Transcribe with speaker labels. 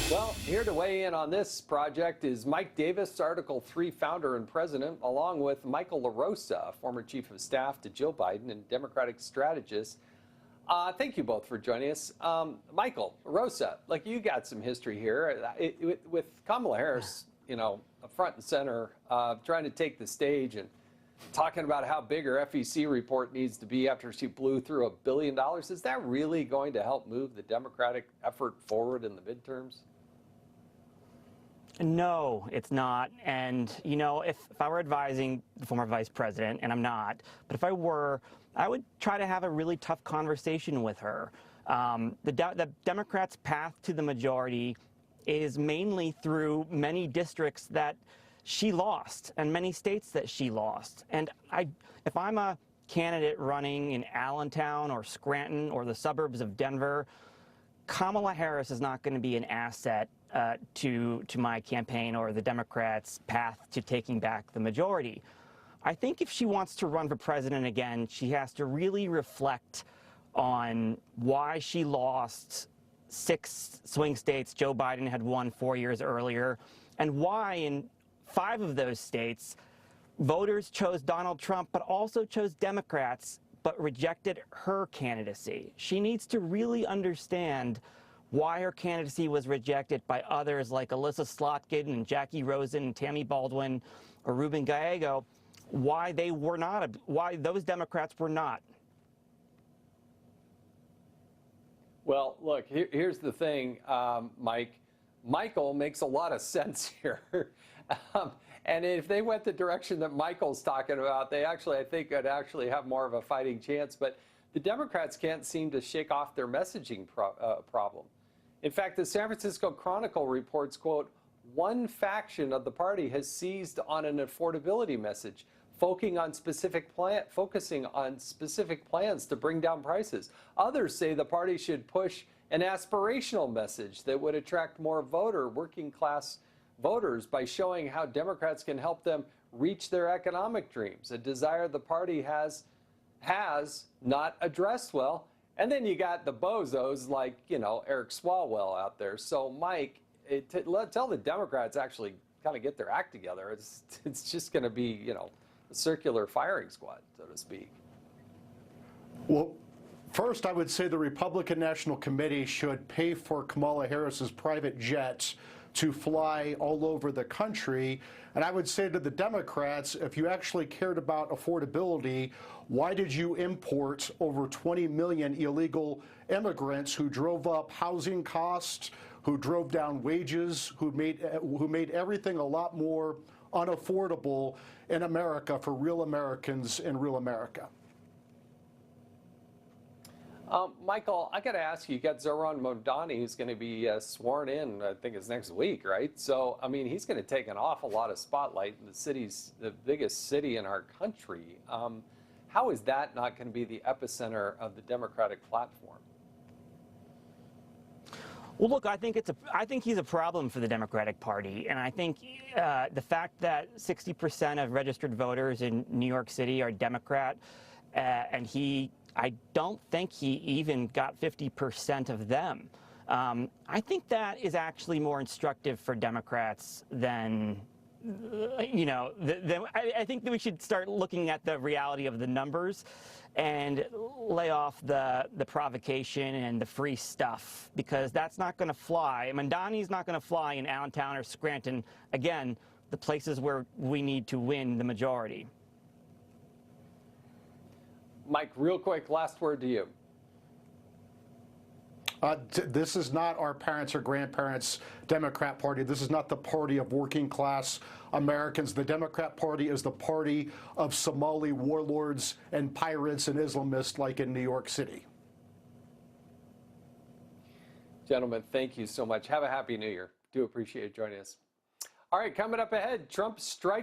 Speaker 1: Well, here to weigh in on this project is Mike Davis, Article 3 founder and president, along with Michael LaRosa, former chief of staff to Joe Biden and Democratic strategist. Thank you both for joining us. Michael LaRosa, like you got some history here. With Kamala Harris, front and center, trying to take the stage and talking about how big her FEC report needs to be after she blew through $1 billion. Is that really going to help move the Democratic effort forward in the midterms?
Speaker 2: No, it's not. And, if I were advising the former vice president, and I'm not, but if I were, I would try to have a really tough conversation with her. The Democrats' path to the majority is mainly through many districts that she lost and many states that she lost. And if I'm a candidate running in Allentown or Scranton or the suburbs of Denver, Kamala Harris is not going to be an asset to my campaign or the Democrats' path to taking back the majority. I think if she wants to run for president again, she has to really reflect on why she lost 6 swing states Joe Biden had won 4 years earlier, and why in 5 of those states voters chose Donald Trump but also chose Democrats but rejected her candidacy. She needs to really understand why her candidacy was rejected by others like Alyssa Slotkin and Jackie Rosen and Tammy Baldwin or Ruben Gallego, why those Democrats were not.
Speaker 1: Well, look, here's the thing, Mike. Michael makes a lot of sense here. And if they went the direction that Michael's talking about, I think could actually have more of a fighting chance. But the Democrats can't seem to shake off their messaging problem. In fact, the San Francisco Chronicle reports, quote, one faction of the party has seized on an affordability message, focusing on specific plans to bring down prices. Others say the party should push an aspirational message that would attract more working class voters by showing how Democrats can help them reach their economic dreams, a desire the party has not addressed well. And then you got the bozos like, Eric Swalwell out there. So, Mike, tell the Democrats actually kind of get their act together. It's just going to be, a circular firing squad, so to speak.
Speaker 3: Well, first, I would say the Republican National Committee should pay for Kamala Harris's private jets to fly all over the country. And I would say to the Democrats, if you actually cared about affordability, why did you import over 20 million illegal immigrants who drove up housing costs, who drove down wages, who made everything a lot more unaffordable in America for real Americans in real America?
Speaker 1: Michael, I got to ask you, you got Zohran Mamdani, who's going to be sworn in, I think it's next week, right? So, he's going to take an awful lot of spotlight in the biggest city in our country. How is that not going to be the epicenter of the Democratic platform?
Speaker 2: Well, look, I think he's a problem for the Democratic Party, and I think the fact that 60% of registered voters in New York City are Democrat, and I don't think he even got 50% of them. I think that is actually more instructive for Democrats than, I think that we should start looking at the reality of the numbers and lay off the provocation and the free stuff, because that's not going to fly. Mamdani's not going to fly in Allentown or Scranton, again, the places where we need to win the majority.
Speaker 1: Mike, real quick, last word to you.
Speaker 3: This is not our parents' or grandparents' Democrat Party. This is not the party of working class Americans. The Democrat Party is the party of Somali warlords and pirates and Islamists like in New York City.
Speaker 1: Gentlemen, thank you so much. Have a happy New Year. Do appreciate you joining us. All right, coming up ahead, Trump strikes